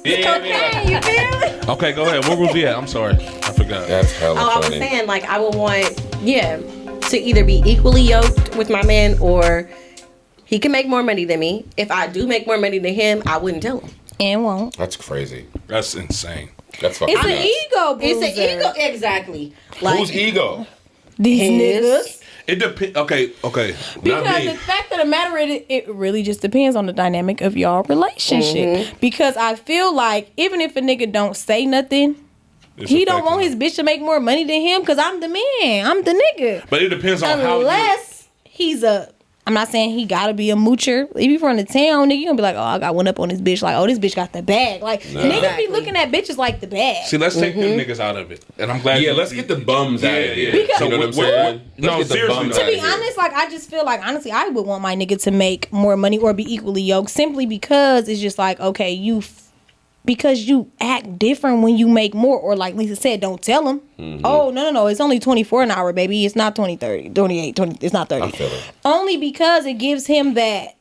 cocaine, you feel me? Okay, go ahead. What was he at? I'm sorry. I forgot. That's hella funny. I was saying, like, I would want, to either be equally yoked with my man or he can make more money than me. If I do make more money than him, I wouldn't tell him. And won't. That's crazy. That's insane. That's fucking It's an nuts. ego bruiser. It's an ego. Exactly. Like, Whose ego? These niggas. It depends. Okay. Because Not me. the fact of the matter is, it really just depends on the dynamic of y'all relationship. Because I feel like even if a nigga don't say nothing, he don't want his bitch to make more money than him. Because I'm the man. I'm the nigga. But it depends on Unless he's I'm not saying he gotta be a moocher. If you from the town, nigga, you gonna be like, oh, I got one up on this bitch. Like, oh, this bitch got the bag. Like, niggas be looking at bitches like the bag. See, let's take them niggas out of it. And I'm glad. Yeah, let's get the bums out of it. Because, You know what I'm saying? No, seriously. to be honest, like, I just feel like, honestly, I would want my nigga to make more money or be equally yoked simply because it's just like, okay, because you act different when you make more, or like Lisa said, don't tell them. Oh, no, it's only 24 an hour, baby. It's not 28, it's not 30. I feel it. Only because it gives him that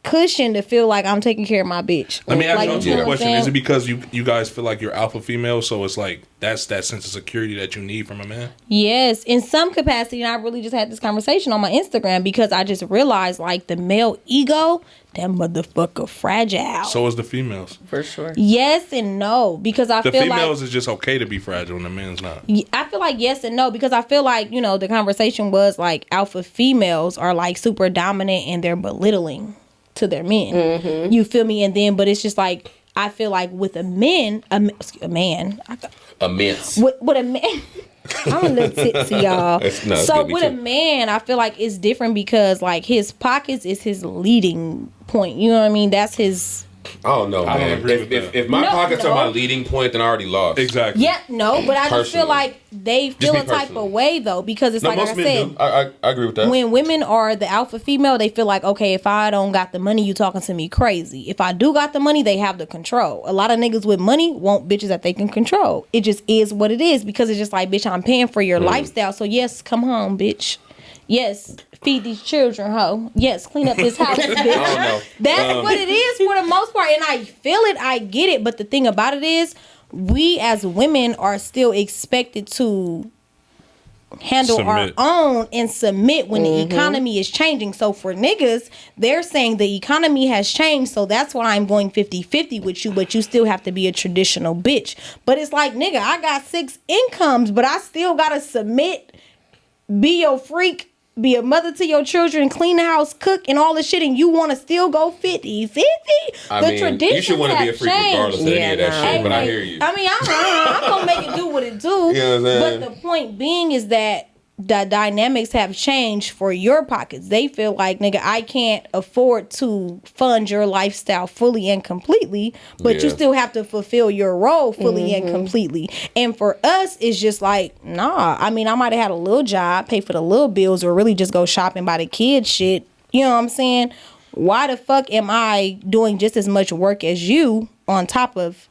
cushion to feel like I'm taking care of my bitch. Let me ask Like, you know a what I'm question. saying? Is it because you guys feel like you're alpha female, so it's like that's that sense of security that you need from a man? Yes, in some capacity, and I really just had this conversation on my Instagram because I just realized, like, the male ego, that motherfucker fragile. So is the females. for sure. Yes and no, because I The feel females like is just okay to be fragile and the men's not. I feel like yes and no, because I feel like, you know, the conversation was like alpha females are like super dominant and they're belittling to their men. You feel me? And then, but it's just like, I feel like with a man, Immense. with a man, I'm a little tipsy, y'all. It's So good, me with too. a man, I feel like it's different because like his pockets is his leading point. You know what I mean? That's his. I don't know, I don't man. agree with that. If my No, pockets no. are my leading point, then I already lost. Exactly. Yeah, no, but I just feel Personally. like they feel me a type personally. of way though because it's No, like most I men said. do. I agree with that. When women are the alpha female, they feel like, okay, if I don't got the money, you talking to me crazy. If I do got the money, they have the control. A lot of niggas with money want bitches that they can control. It just is what it is because it's just like, bitch, I'm paying for your lifestyle. So yes, come home, bitch. Yes, feed these children, ho. Yes, clean up this house, bitch. I don't know. That's what it is for the most part. And I feel it, I get it. But the thing about it is, we as women are still expected to handle Submit. our own and submit when the economy is changing. So for niggas, they're saying the economy has changed, so that's why I'm going 50-50 with you, but you still have to be a traditional bitch. But it's like, nigga, I got 6 incomes, but I still gotta submit, be your freak, be a mother to your children, clean the house, cook, and all the shit, and you want to still go 50-50? I The mean, traditions you should want to be a have freak regardless of changed. any of that Yeah, shit, but I Like, hear you. I mean, I'm gonna make it do what it do. You know what I'm saying? But the point being is that the dynamics have changed for your pockets. They feel like, nigga, I can't afford to fund your lifestyle fully and completely, but you Yeah. still have to fulfill your role fully and completely. And for us, it's just like, nah. I mean, I might have had a little job, pay for the little bills, or really just go shopping by the kids shit. You know what I'm saying? Why the fuck am I doing just as much work as you on top of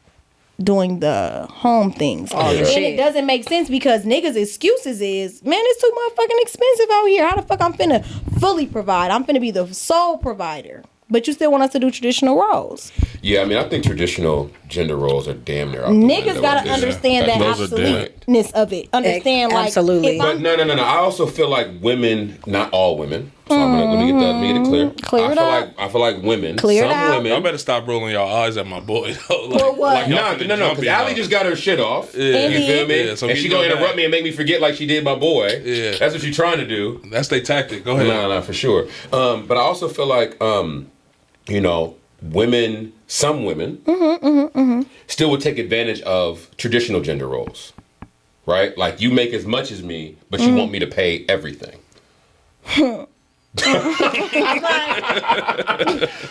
doing the home things? All the And shit. it doesn't make sense because niggas' excuses is, man, it's too motherfucking expensive out here. How the fuck I'm finna fully provide? I'm finna be the sole provider. But you still want us to do traditional roles. Yeah, I mean, I think traditional gender roles are damn near out the Niggas window gotta at this- understand that Those are dead. absoluteness of it. Understand, like, Absolutely. if But I'm, no. I also feel like women, not all women. So let me get it clear. Clear it up. I feel like women, Clear it some out. women. Y'all better stop rolling your eyes at my boy. For what? y'all No, finna no, jump because in, Allie y'all. just got her shit off. Yeah. You feel me? Yeah, so and he she gonna know interrupt that. me and make me forget like she did my boy. Yeah. That's what you're trying to do. That's their tactic. Go ahead. No, for sure. But I also feel like, you know, women, some women, still would take advantage of traditional gender roles, right? Like you make as much as me, but you want me to pay everything.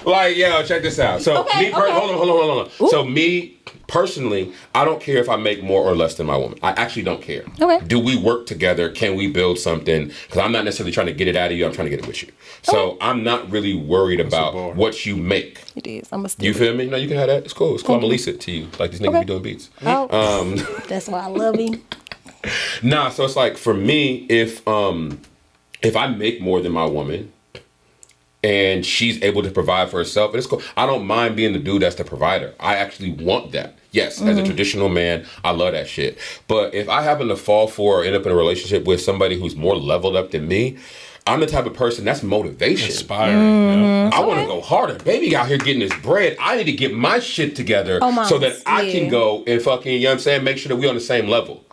Like, yo, check this out. So Okay, okay. hold on. So me personally, I don't care if I make more or less than my woman. I actually don't care. Okay. Do we work together? Can we build something? Because I'm not necessarily trying to get it out of you. I'm trying to get it with you. So I'm not really worried a about bar. what you make. it is. I'm a You feel me? No, you can have that. It's cool. It's cool. I'm gonna Thank you. lease it to you, like these niggas Okay. be doing beats. Oh, that's why I love you. Nah, so it's like for me, if I make more than my woman, and she's able to provide for herself, and it's cool. I don't mind being the dude that's the provider. I actually want that. Yes, as a traditional man, I love that shit. But if I happen to fall for or end up in a relationship with somebody who's more leveled up than me, I'm the type of person that's motivation. Inspiring. I want to go harder. Baby out here getting this bread. I need to get my shit together so that I can go and fucking, you know what I'm saying, make sure that we're on the same level.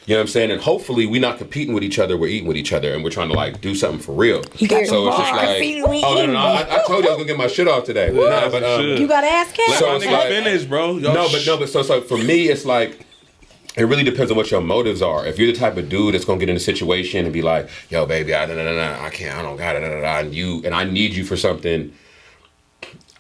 You know what I'm saying? And hopefully we're not competing with each other, we're eating with each other, and we're trying to like do something for real. So it's just like, oh no, I told you I was gonna get my shit off today. Nah, but you gotta ask him. So it's like, finish, bro. But so for me, it's like, it really depends on what your motives are. If you're the type of dude that's gonna get in a situation and be like, yo, baby, I can't, I don't got it, and I need you for something.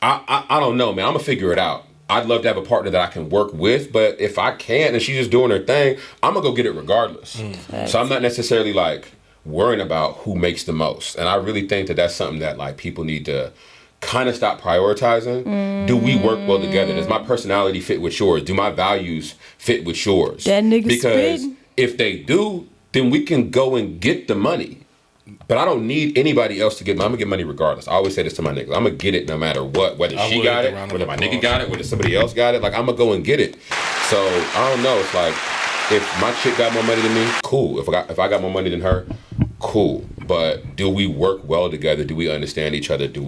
I don't know, man. I'm gonna figure it out. I'd love to have a partner that I can work with, but if I can't and she's just doing her thing, I'm gonna go get it regardless. So I'm not necessarily like worrying about who makes the most. And I really think that that's something that like people need to kind of stop prioritizing. Do we work well together? Does my personality fit with yours? Do my values fit with yours? That nigga because spitting. if they do, then we can go and get the money. But I don't need anybody else to get money. I'm gonna get money regardless. I always say this to my niggas. I'm gonna get it no matter what. Whether she got it, whether my nigga got it, whether somebody else got it. Like, I'm gonna go and get it. So, I don't know. It's like, if my chick got more money than me, cool. If I got more money than her, cool. But do we work well together? Do we understand each other? Do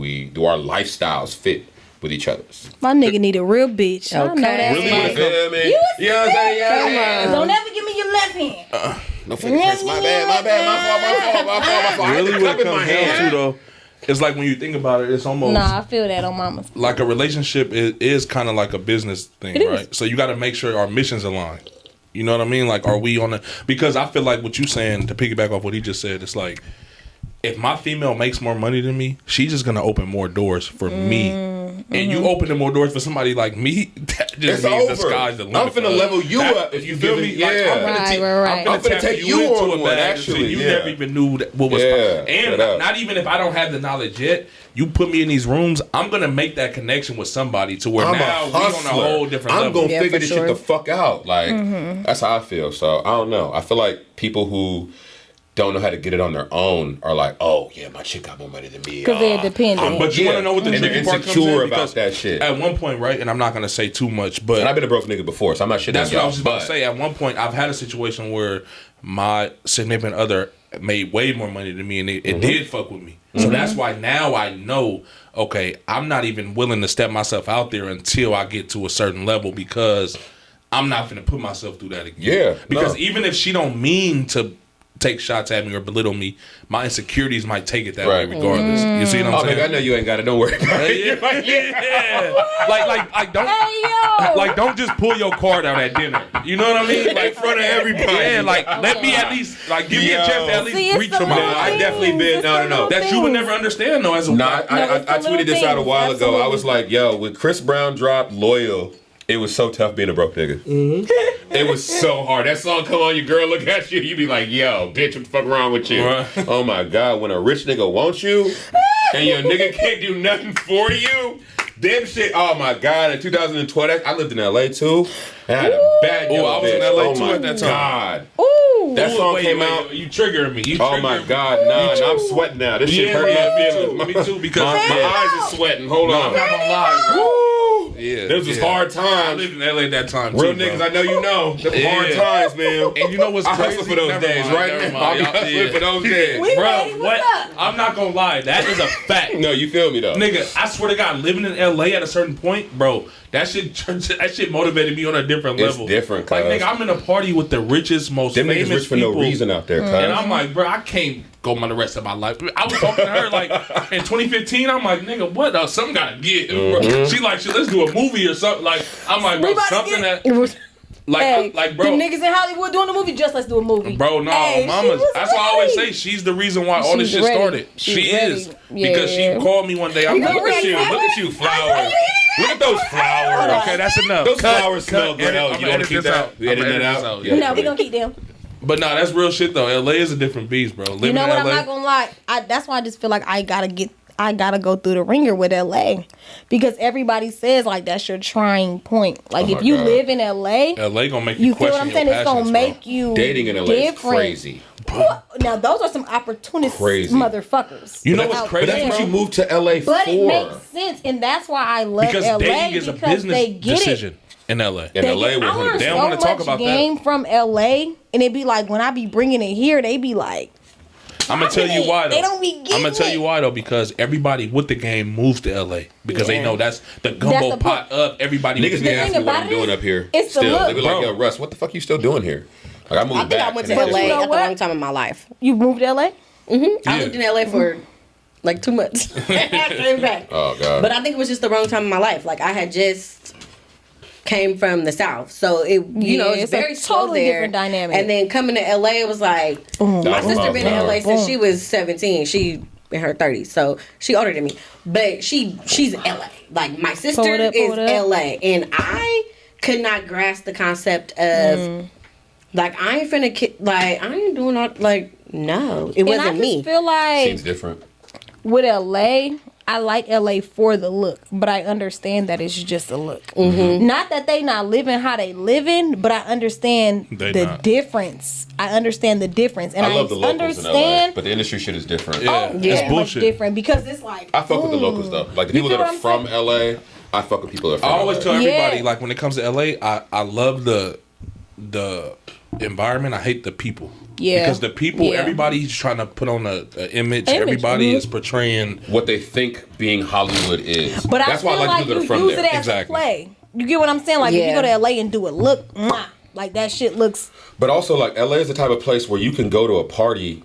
our lifestyles fit with each other's? My nigga need a real bitch. I know that. Really? You feel me? You know what I'm saying? Yeah. Don't ever give me your left hand. No fingerprints. My bad. My fault. Really, what it comes down to though, it's like when you think about it, it's almost. Nah, I feel that on mama's. Like a relationship is kind of like a business thing, right? So you got to make sure our missions align. You know what I mean? Like, are we on the? Because I feel like what you saying, to piggyback off what he just said, it's like, if my female makes more money than me, she's just gonna open more doors for me. And you open more doors for somebody like me, that just means the sky's the limit. I'm finna level you up if you feel me. Like, I'm finna take you on one, actually. You never even knew what was and not even if I don't have the knowledge yet, you put me in these rooms, I'm gonna make that connection with somebody to where now we on a whole different level. I'm gonna figure this shit the fuck out. Like, that's how I feel. So I don't know. I feel like people who don't know how to get it on their own are like, oh yeah, my chick got more money than me because they're dependent. But you want to know what the tricky part comes in? About that shit. At one point, right, and I'm not gonna say too much, but and I've been a broke nigga before, so I'm not shitting. That's what I was just about to say. At one point, I've had a situation where my significant other made way more money than me, and it did fuck with me. So that's why now I know, okay, I'm not even willing to step myself out there until I get to a certain level, because I'm not gonna put myself through that again. Yeah, because even if she don't mean to take shots at me or belittle me, my insecurities might take it that way regardless. You see what I'm saying? Baby, I know you ain't got it. Don't worry about it. Like don't just pull your card out at dinner. You know what I mean? Like in front of everybody. Yeah, like let me at least give me a chance to at least reach for my life. I definitely been no. That you would never understand though as a I tweeted this out a while ago. I was like, yo, when Chris Brown dropped Loyal, it was so tough being a broke nigga. It was so hard. That song come on, your girl look at you, you be like, yo, bitch, what the fuck wrong with you? Right. Oh my God, when a rich nigga wants you and your nigga can't do nothing for you, them shit, oh my God, in 2012, I lived in LA too, and I had a bad bitch. I was in LA too at that time. God. Ooh. That song came out. You triggering me. Oh my God, nah, I'm sweating now. This shit hurt my feelings. Me too, because my eyes are sweating. Hold on. I'm not gonna lie, bro. Yeah, this was hard times. I lived in LA that time too. Real niggas, bro. I know you know. Them hard times, man. And you know what's crazy? I hustle for those days, right? I'll be hustling for those days. Bro, what? I'm not gonna lie. That is a fact. No, you feel me though. Nigga, I swear to God, living in LA at a certain point, bro, that shit motivated me on a different level. It's different, like, nigga, I'm in a party with the richest, most famous people. Them niggas rich for no reason out there, cuz. And I'm like, bro, I can't go the rest of my life. I was talking to her like in 2015. I'm like, nigga, what? Something gotta give. Bro. She like, let's do a movie or something. Like, I'm like, bro, something that. Like, bro, the niggas in Hollywood doing the movie, just let's do a movie. Bro, no, mama's. That's why I always say she's the reason why all this shit started. She is. Because she called me one day. I'm like, look at you, flowers. Look at those flowers. Okay, that's enough. Those flowers smell good. You want to keep that? You edit that out? No, we gonna keep them. But no, that's real shit though. LA is a different beast, bro. You know what? I'm not gonna lie. That's why I just feel like I gotta go through the ringer with LA, because everybody says like that's your trying point. Like if you live in LA gonna make you feel what I'm saying? It's gonna make you dating in LA is crazy. Now those are some opportunist Crazy. motherfuckers. You know what's crazy? But that's what you moved to LA But for. it makes sense, and that's why I love Because LA dating is a because business they get decision in LA. In LA, I learned 100%. They don't so wanna talk much about that. game from LA, and it be like when I be bringing it here, they be like, I'm gonna tell you why though. They don't be getting I'm gonna tell it. you why though, because everybody with the game moves to LA because they Yeah. know that's the gumbo the pot point. up. Everybody Niggas with be the asking thing me what about I'm it doing is, up here. it's the Still, look, they be like, bro. "Yo, Russ, what the fuck you still doing here?" Like I moved I think back. I went and to it's LA just know at the what? wrong time in my life. you moved to LA? I Yeah. lived in LA for like 2 months. I came back. Oh god. But I think it was just the wrong time in my life. Like I had just came from the South, so it Yeah, it's it's a very slow totally there. different dynamic. And then coming to LA, it was like my That's sister about been in time. LA since Boom. she was 17. She in her 30s, so she older than me. But she's LA. Like my sister Pull it up, is pull it up. LA, and I could not grasp the concept of like I ain't finna like I ain't doing all like no, it And I wasn't just me. feel like Seems different. with LA, I like LA for the look, but I understand that it's just a look. Not that they not living how they living, but I understand They the not. difference. I understand the difference, and I love the locals in LA, understand. but the industry shit is different. Yeah, Yeah. it's Much bullshit. different because it's like I fuck with the locals though. Like the You people feel that are what from I'm LA, I fuck with people that are I from always LA. tell everybody Yeah. like when it comes to LA, I love the environment. I hate the people. Yeah. Because the people, Yeah. everybody's trying to put on a image. Image, Everybody mhm. is portraying. what they think being Hollywood is. But That's I why feel I like like people that you are from use there. it as Exactly. a play. You get what I'm saying? Like if you Yeah. go to LA and do a look, mwah, like that shit looks. But also, like LA is the type of place where you can go to a party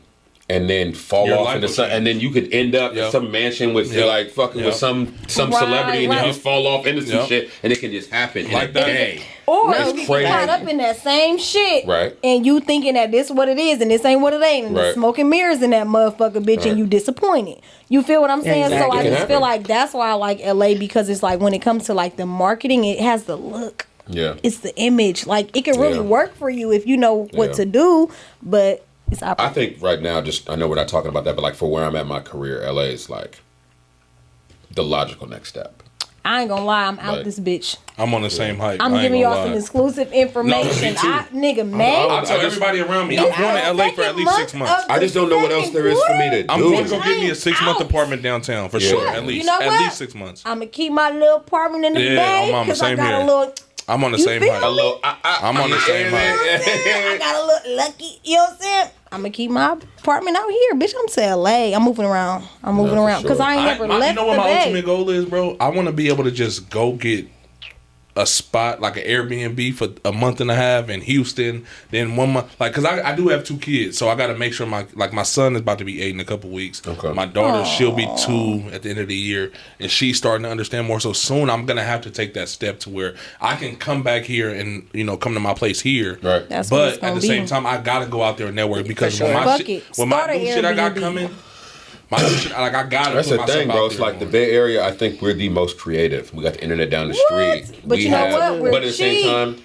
and then fall Your off life into will some, change. and then you could end up Yep. in some mansion with Yep. like fucking Yep. with some Right, celebrity, and right. then just fall off into some Yep. shit, and it can just happen Like in that. a day. Or No, you it's get crazy. caught up in that same shit, Right. And you thinking that this what it is and this ain't what it ain't, and Right. the smoking mirrors in that motherfucker bitch, Right. and you disappointed. You feel what I'm saying? Exactly. So It I can just feel happen. like that's why I like LA because it's like when it comes to like the marketing, it has the look. Yeah. It's the image. Like it can really Yeah. work for you if you know what Yeah. to do, but it's I think right now, just I know we're not talking about that, but like for where I'm at in my career, LA is like the logical next step. I ain't gonna lie, I'm out Like- this bitch. I'm on the same hype. I'm I ain't giving gonna y'all some lie. exclusive information. me too. Nigga, man. I tell everybody around me, I'm going to LA for at least 6 months. I just don't know what else there is for me to I'm do. going to go get me a I'm 6-month out. apartment downtown for Yeah. sure. You At least, know at what? least 6 months. I'm gonna keep my little apartment in the Yeah, bay I'm on the because I same got here. a little. I'm on the You same feel hype. A little, I'm on the same hype. I got a little lucky. You know what I'm saying? I'm gonna keep my apartment out here, bitch. I'm to LA. I'm moving around. I'm moving for around because sure. I ain't never You left know what the my bay. ultimate goal is, bro? I want to be able to just go get a spot like an Airbnb for a month and a half in Houston, then 1 month. Like, cause I do have 2 kids, so I got to make sure my son is about to be 8 in a couple weeks. Okay. My daughter, she'll be 2 at the end of the year, and she's starting to understand more. So soon, I'm gonna have to take that step to where I can come back here and come to my place here. Right. That's what But it's at gonna the be. same time, I gotta go out there and network because sure. when my Fuck shit, it. when my Start new an shit I got Airbnb. coming, my new shit, like I gotta. That's put the myself thing, out bro. It's there like the more. Bay Area. I think we're the most creative. We got the internet down the street. But we you know what? We're but at the same cheap. time,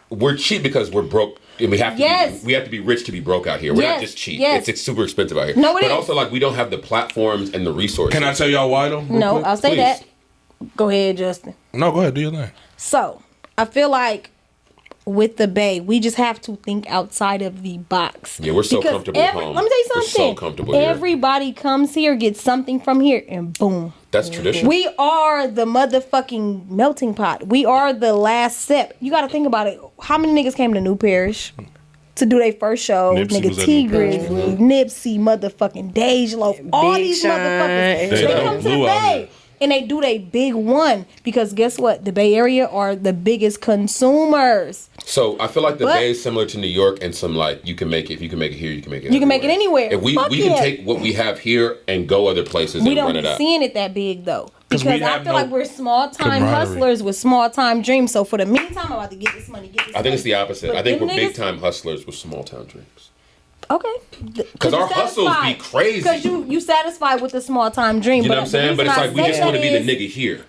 we're cheap because we're broke. And we have to. Yes. We have to be rich to be broke out here. We're Yes, not just cheap. yes. It's super expensive out here. No, it but is. also, like, we don't have the platforms and the resources. Can I tell y'all why though? real No, quick? I'll say Please. that. Go ahead, Justin. No, go ahead, do your thing. So I feel like with the Bay, we just have to think outside of the box. Yeah, we're so Because comfortable home. Let me tell you We're something. so comfortable here. Everybody comes here, gets something from here, and boom. That's tradition. We are the motherfucking melting pot. We are the last step. You got to think about it. How many niggas came to New Parish to do their first show? Nipsey Nigga was at T New Parish. Grizzly, Nipsey, motherfucking Dej Loaf, all Big these Sean. motherfuckers. They They don't come to the blue out here. Bay. And they do they big one because guess what? The Bay Area are the biggest consumers. So I feel like the But- Bay is similar to New York, and some like you can make it. If you can make it here, you can make it. You can make it anywhere. If we Fuck can yeah. take what we have here and go other places We and don't run be it up. seeing it that big though. 'Cause Because we I have feel no like we're small time camaraderie. hustlers with small time dreams. So for the meantime, I'm about to get this money. I think it's the opposite. But I think them we're big niggas- time hustlers with small town dreams. Okay. Because our hustles be crazy. Because you satisfied with the small time dream. You know what I'm saying? But it's like we just want to be the nigga. nigga here.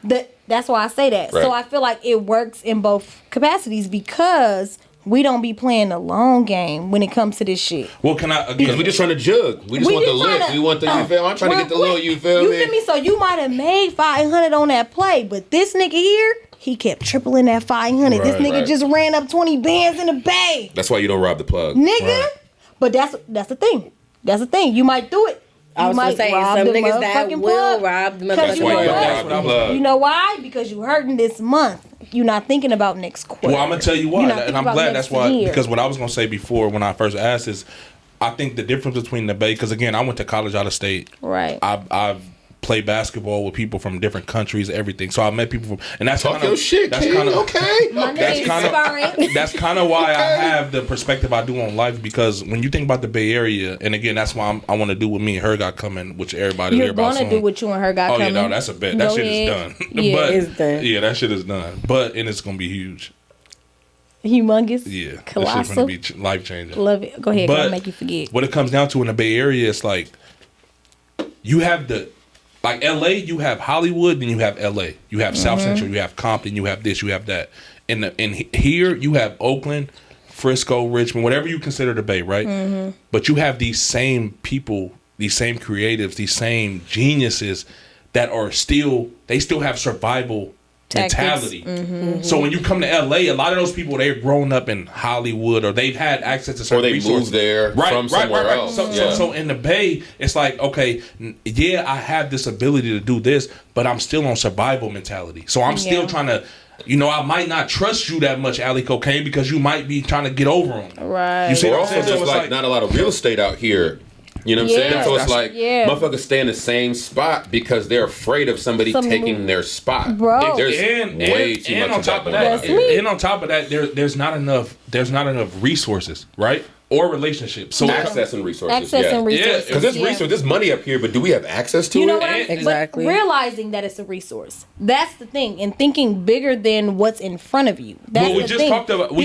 That's why I say that. Right. So I feel like it works in both capacities because we don't be playing the long game when it comes to this shit. Well, can I Because again? we just trying to jug. We just want the just tryna- lick. We want the, you feel? I'm trying to Real get the little, quick, you feel You me? feel me? So you might have made 500 on that play, but this nigga here, he kept tripling that 500. This Right, nigga right. just ran up 20 bands in the bay. That's why you don't rob the plug. Nigga. Right. But that's the thing. That's the thing. You might do it. I was gonna say, some niggas that will rob the motherfucking plug. You know why? Because you hurting this month. You're not thinking about next quarter. Well, I'm gonna tell you why, and I'm glad that's why. Year. Because what I was gonna say before when I first asked is, I think the difference between the Bay, because again, I went to college out of state. Right. I've played basketball with people from different countries, everything. So I met people from, and that's talk your shit. That's kind of okay. That's kind of why I have the perspective I do on life, because when you think about the Bay Area, and again, that's why I want to do what me and her got coming, which everybody you're gonna do what you and her got coming. Oh yeah, no, that's a bet. That shit is done. Yeah, but, it's done. Yeah, that shit is done. But and it's gonna be huge. Humongous. Yeah, colossal. That shit's gonna be life changing. Love it. Go ahead. But make you forget. What it comes down to in the Bay Area, it's like you have like LA, you have Hollywood, then you have LA. You have South Central, you have Compton, you have this, you have that. And here you have Oakland, Frisco, Richmond, whatever you consider the Bay, right? But you have these same people, these same creatives, these same geniuses that are still have survival mentality. So when you come to LA, a lot of those people, they've grown up in Hollywood, or they've had access to certain resources. Or they moved there from somewhere else. So in the Bay, it's like, okay, yeah, I have this ability to do this, but I'm still on survival mentality. So I'm still trying to, I might not trust you that much, Ali Cocaine, because you might be trying to get over on me. Right. You see what I'm saying? There's like not a lot of real estate out here. You know what I'm saying? So it's like motherfuckers stay in the same spot because they're afraid of somebody taking their spot. Bro. There's way too much on top of that. And on top of that, there's not enough resources, right? Or relationships. So accessing resources. Yeah, because there's money up here, but do we have access to it? Exactly. But realizing that it's a resource. That's the thing. And thinking bigger than what's in front of you. That's we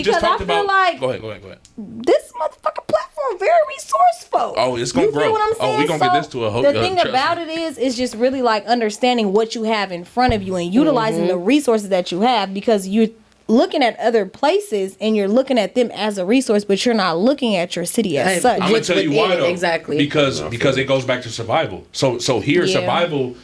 just talked about like, go ahead. This motherfucking platform very resourceful. Oh, it's gonna grow. What I'm saying? We gonna get this to a whole. The thing about it is just really like understanding what you have in front of you and utilizing the resources that you have, because you're looking at other places and you're looking at them as a resource, but you're not looking at your city as such. I'm gonna tell you why though. Exactly. Because it goes back to survival. So here survival,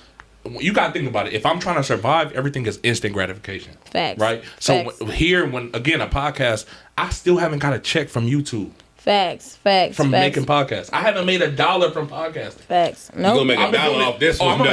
you gotta think about it. If I'm trying to survive, everything is instant gratification. Facts. Right? So here, when again a podcast, I still haven't got a check from YouTube. Facts. From making podcasts. I haven't made $1 from podcasting. Facts. No. You're going to make $1 off this one. No.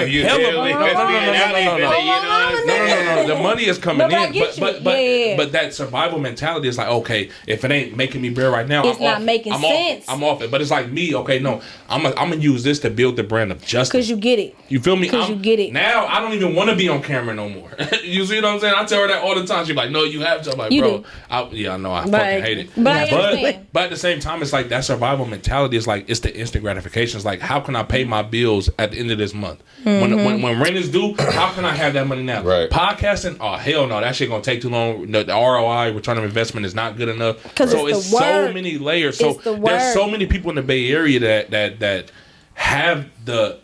The money is coming in. But that survival mentality is like, okay, if it ain't making me bread right now, it's not making sense. I'm off it. But it's like me, okay, no, I'm going to use this to build the brand of justice. Because you get it. You feel me? Because you get it. Now, I don't even want to be on camera no more. You see what I'm saying? I tell her that all the time. She's like, no, you have to. I'm like, bro, I know, I fucking hate it. But at the same time, it's like that survival mentality is like, it's the instant gratification. It's like, how can I pay my bills at the end of this month? When rent is due, how can I have that money now? Right. Podcasting, oh hell no, that shit gonna take too long. The ROI, return on investment, is not good enough. So it's so many layers. So there's so many people in the Bay Area that have the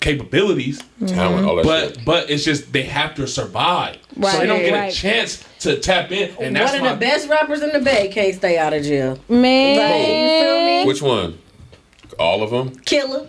capabilities, talent, all that shit. But it's just they have to survive, right, so they don't get a chance to tap in. And that's one of the best rappers in the Bay can't stay out of jail. Man, you feel me? Which one? All of them? Killer.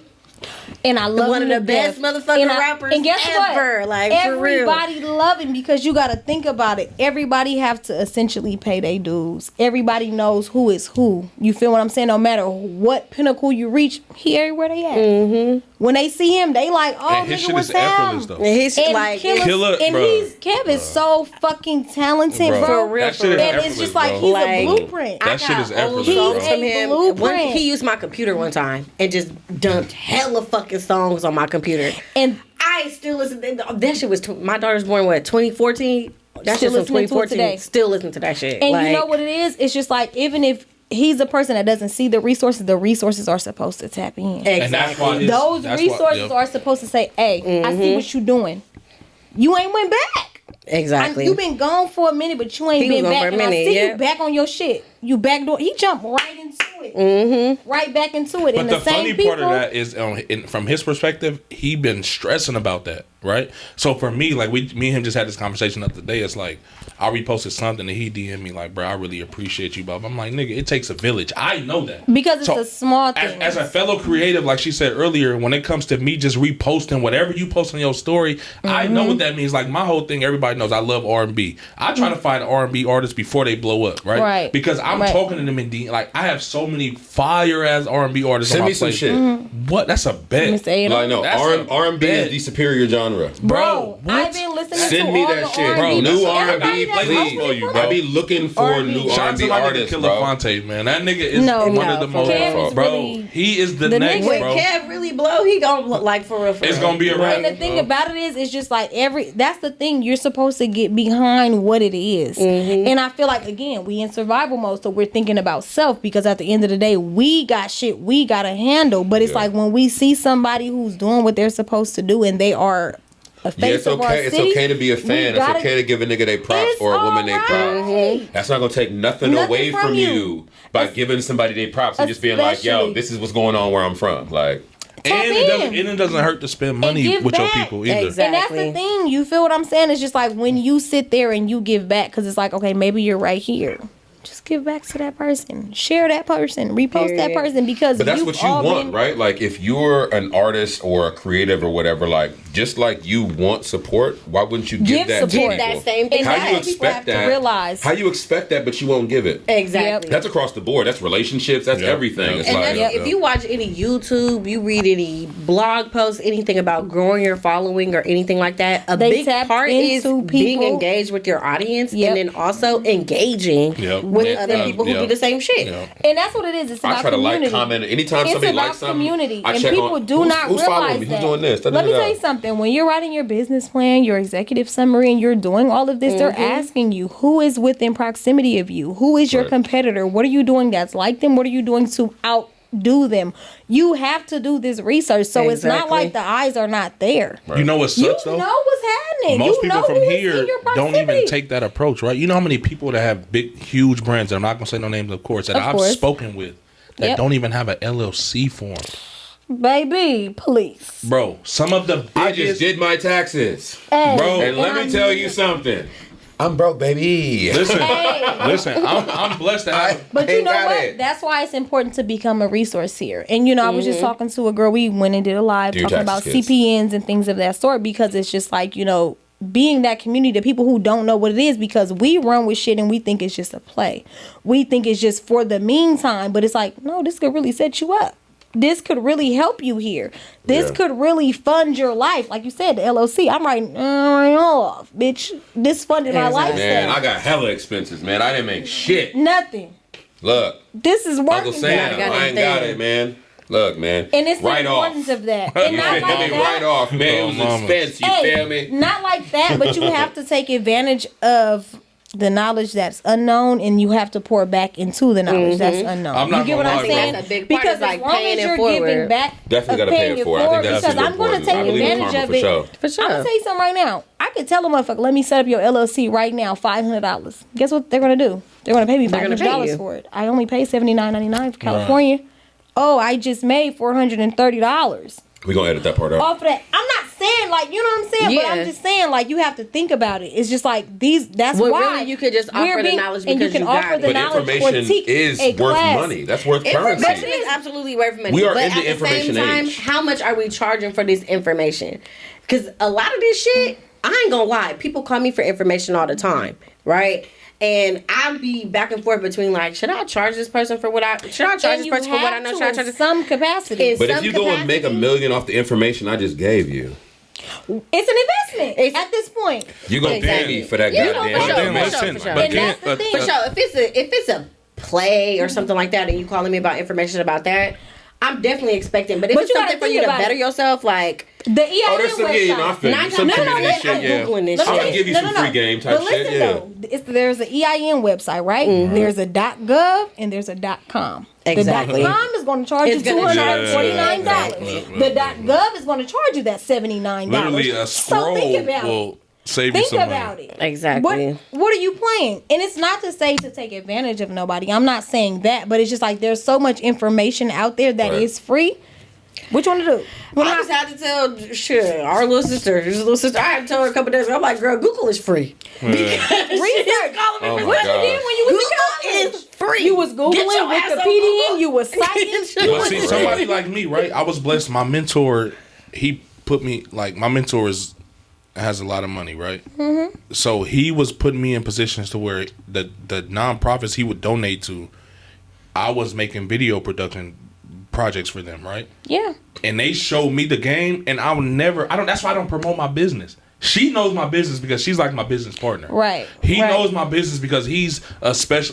And I love one of the best motherfucking rappers and guess ever. What? Like, everybody love him, because you got to think about it. Everybody have to essentially pay their dues. Everybody knows who is who. You feel what I'm saying? No matter what pinnacle you reach, he everywhere they at. When they see him, they like, oh, and his nigga, shit what's is effortless Sam? though. And his like Killer, and Kev is so fucking talented, bro. For real, that shit is and it's just like he's a blueprint. That shit is effortless, He's bro. a blueprint. He used my computer one time and just dumped hella fucking songs on my computer, and I still listen. That shit was my daughter's born 2014. That shit from 2014. Still listen to that shit. And you know what it is? It's just like, even if he's a person that doesn't see the resources are supposed to tap in. Exactly. And that's why those resources are supposed to say, hey, I see what you doing. You ain't went back. Exactly. You've been gone for a minute, but you ain't been back. And I see you back on your shit. You back door. He jumped right into it. Right back into it. But and the same funny part of that is, from his perspective, he been stressing about that, right? So for me, like me and him just had this conversation the other day. It's like, I reposted something and he DM'd me like, bro, I really appreciate you, Bob. I'm like, nigga, it takes a village. I know that. Because it's a small thing. As a fellow creative, like she said earlier, when it comes to me just reposting whatever you post on your story, I know what that means. Like, my whole thing, everybody knows I love R&B. I try to find R&B artists before they blow up, right? Right. Because I'm talking to them in like, I have so many fire ass R&B artists. Send on my me some playlist. shit. What? That's a bet. Like, no, That's R&B a is the superior genre. Bro, what? I've been listening to Send me all that the shit, R&B. bro. New Everybody R&B, that's please. open for I be looking for R&B. new Shout out to R&B my nigga artists, Killer bro. Fonte, man. That nigga is No, one no, of the for most, real. Kev is bro. really He is the the next, nigga. bro. Kev really blow, he gonna look like for real. It's gonna be a rap. And the thing about it is, it's just like that's the thing. You're supposed to get behind what it is. And I feel like, again, we in survival mode, so we're thinking about self, because at the end of the day, we got shit we gotta handle. But it's like when we see somebody who's doing what they're supposed to do and they are a face It's of our okay. It's city, okay to be a fan. It's okay to give a nigga their props or a woman their props. That's not gonna take nothing away from you by giving somebody their props and just being like, "Yo, this is what's going on where I'm from." Like, and it doesn't hurt to spend money with your people either. Exactly. And that's the thing. You feel what I'm saying? It's just like when you sit there and you give back, because it's like, okay, maybe you're right here. Just give back to that person. Share that person. Repost that person, because but that's what you want, right? Like, if you're an artist or a creative or whatever, like, just like you want support, why wouldn't you give that to people? That same thing. How you people expect have that? to realize. How you expect that, but you won't give it? Exactly. That's across the board. That's relationships. That's everything. It's And like, if you watch any YouTube, you read any blog posts, anything about growing your following or anything like that, a big part is being engaged with your audience and then also engaging with other people who do the same shit. And that's what it is. It's about I try to community. like, comment. Anytime It's somebody about likes something, community. I And check people on, do not who's following realize me? that. Who's doing this? Let me tell you something. When you're writing your business plan, your executive summary, and you're doing all of this, they're asking you, who is within proximity of you? Who is your competitor? What are you doing that's like them? What are you doing to outdo them? You have to do this research. So it's not like the eyes are not there. You know what sucks, though? You know what's happening. Most you people know from who is here in your don't proximity. even take that approach, right? You know how many people that have big, huge brands, and I'm not going to say no names, of course, that I've spoken with that don't even have an LLC form. Baby, please. Bro, some of the biggest... I just did my taxes. Hey, Bro, and let me tell you something. I'm broke, baby. Listen, I'm blessed to have... But you know what? That's why it's important to become a resource here. And, you know, I was just talking to a girl. We went and did a live talking about CPNs and things of that sort, because it's just like, you know, being that community, the people who don't know what it is, because we run with shit and we think it's just a play. We think it's just for the meantime, but it's like, no, this could really set you up. This could really help you here. This could really fund your life. Like you said, the LLC, I'm writing off, bitch. This funded my lifestyle. Man, I got hella expenses, man. I didn't make shit. Nothing. Look. This is working. Uncle Sam, I ain't got it, man. Look, man. And it's right the importance of that. And not like that. Right off, man. It was expense, you feel me? Not like that, but you have to take advantage of the knowledge that's unknown, and you have to pour back into the knowledge that's unknown. I'm not you get what I'm saying? That's a big part. Because like as long as you're giving back, definitely got to pay it forward. I think that's because I'm going to take advantage of it. For sure. I'm going to tell you something right now. I could tell a motherfucker, let me set up your LLC right now, $500. Guess what they're going to do? They're going to pay me $500 for it. I only pay $79.99 for California. Right. Oh, I just made $430. We're going to edit that part out. Off of that. I'm not saying, like, you know what I'm saying? Yeah. But I'm just saying, like, you have to think about it. It's just like, that's why. Really, you could just offer the knowledge because you can offer the knowledge. But information is worth money. That's worth currency. Information is absolutely worth money. We are but in the information age. How much are we charging for this information? Because a lot of this shit, I ain't gonna lie, people call me for information all the time, right? And I'll be back and forth between, like, should I charge this person for what I know? Should I charge in some capacity? But if you go and make $1 million off the information I just gave you, it's an investment at this point. You gonna pay me for that goddamn information. For sure. If it's a play or something like that, and you calling me about information about that, I'm definitely expecting. But if it's something for you to better yourself, like the EIN website. I'll give you some free game type shit. Yeah. There's an EIN website, right? Mm-hmm. There's a .gov and there's a .com. Exactly. The .com is going to charge you $249. The .gov is going to charge you that $79. Literally a scroll will save you some money. Think about it. Exactly. What are you playing? And it's not to say to take advantage of nobody. I'm not saying that, but it's just like there's so much information out there that is free. What you want to do? I just had to tell our little sister. I had to tell her a couple days ago. I'm like, girl, Google is free. Research. What you did when you was in college? Is free. You was Googling, Wikipedia, you was citing. But see, somebody like me, right? I was blessed. My mentor, he put me, like, my mentor has a lot of money, right? Mm-hmm. So he was putting me in positions to where the nonprofits he would donate to, I was making video production projects for them, right? Yeah. And they showed me the game, and that's why I don't promote my business. She knows my business because she's like my business partner. Right. He knows my business because he's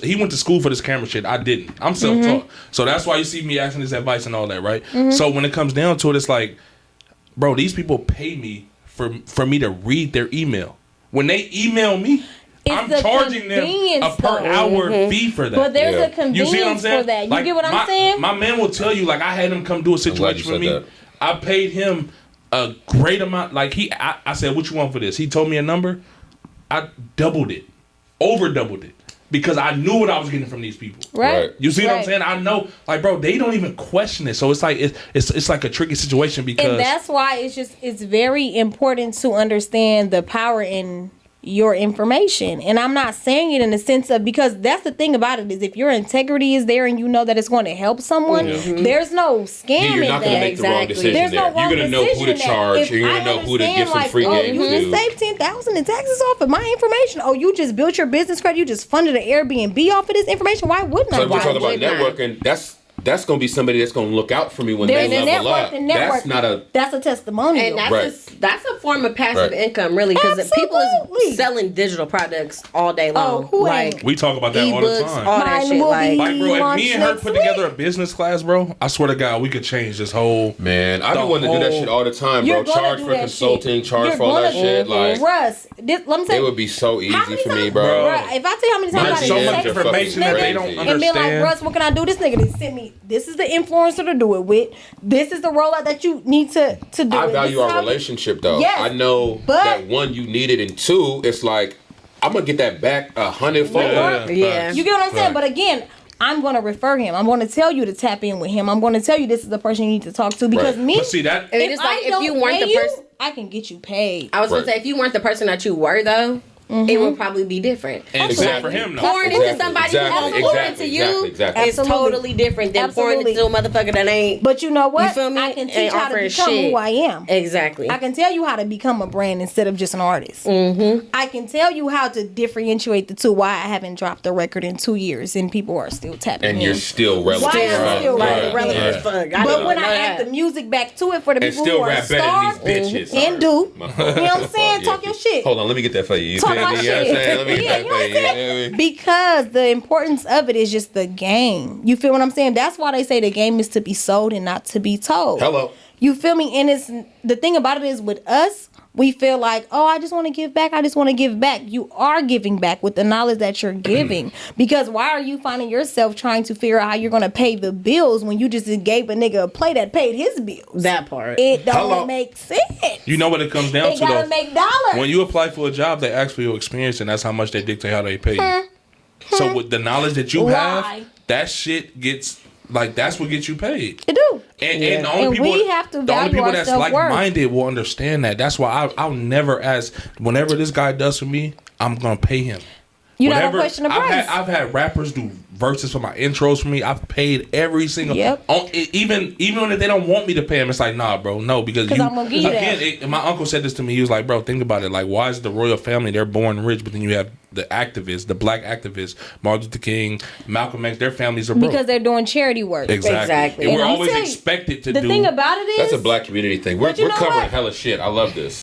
he went to school for this camera shit. I didn't. I'm self-taught. So that's why you see me asking this advice and all that, right? So when it comes down to it, it's like, bro, these people pay me for me to read their email. When they email me, I'm charging them a per hour fee for that. But there's a convenience you see what I'm saying? for that. You like, get what I'm saying? My man will tell you, like, I had him come do a situation for me. That. I paid him a great amount. Like, I said, what you want for this? He told me a number. I doubled it. Over doubled it. Because I knew what I was getting from these people. Right. You see what I'm saying? I know, like, bro, they don't even question it. So it's like it's like a tricky situation because, and that's why it's very important to understand the power in your information. And I'm not saying it in the sense of, because that's the thing about it, is if your integrity is there and you know that it's going to help someone, there's no scamming. You're not going to make the wrong decision there's there. No wrong You're going to know who to charge. You're going to know who to give some free games you to. just saved $10,000 in taxes off of my information. Oh, you just built your business credit. You just funded an Airbnb off of this information. Why wouldn't I? So we're talking about networking. That's going to be somebody that's going to look out for me when they level up. That's a testimonial. And that's a form of passive income, really, because people is selling digital products all day long. Oh, who ain't? We talk about that all the time. All that shit. Like, bro, if me and her put together a business class, bro, I swear to God, we could change this whole. Man, I be wanting to do that shit all the time, bro. Charge for consulting, charge for all that shit. Like, Russ, let me say, it would be so easy for me, bro. If I tell you how many times I so much information that they don't understand, and be like, Russ, what can I do? This nigga just sent me. This is the influencer to do it with. This is the rollout that you need to do. I value our relationship, though. Yes, I know that one, you need it, and two, it's like I'm gonna get that back 100-fold. Yeah. You get what I'm saying? But again, I'm going to refer him. I'm going to tell you to tap in with him. I'm going to tell you this is the person you need to talk to, because me. But see that? If you weren't the person, I can get you paid. I was going to say, if you weren't the person that you were, though, it would probably be different. And except for him, though. Pouring into somebody who's going to pour into you is totally different than pouring into a motherfucker that ain't. But you know what? You feel me? I can teach how to become who I am. Exactly. I can tell you how to become a brand instead of just an artist. I can tell you how to differentiate the two. Why I haven't dropped a record in 2 years and people are still tapping and in. you're still relevant. Why I'm still relevant as fuck. But when I add the music back to it for the people who are stars and do, you know what I'm saying? Talk your shit. Hold on, let me get that for you. Talk my shit. Because the importance of it is just the game. You feel what I'm saying? That's why they say the game is to be sold and not to be told. Hello. You feel me? And it's the thing about it is, with us, we feel like, oh, I just want to give back. I just want to give back. You are giving back with the knowledge that you're giving. Because why are you finding yourself trying to figure out how you're going to pay the bills when you just gave a nigga a play that paid his bills? That part. It don't make sense. You know what it comes down to, though? Gotta make dollars. When you apply for a job, they ask for your experience, and that's how much they dictate how they pay you. So with the knowledge that you have, that shit gets... Like, that's what gets you paid. It do. And the only people, we have to the only people that's like like-minded will understand that. That's why I'll never ask. Whenever this guy does for me, I'm going to pay him. You don't question the price. I've had rappers do verses for my intros for me. I've paid every single. Even if they don't want me to pay them, it's like, nah, bro, no, because I'm gonna give you that. My uncle said this to me. He was like, bro, think about it. Like, why is the royal family, they're born rich, but then you have the activists, the black activists, Martin Luther King, Malcolm X, their families are broke because they're doing charity work. Exactly. And we're always expected to do. The thing about it is, that's a black community thing. We're covering hella shit. I love this.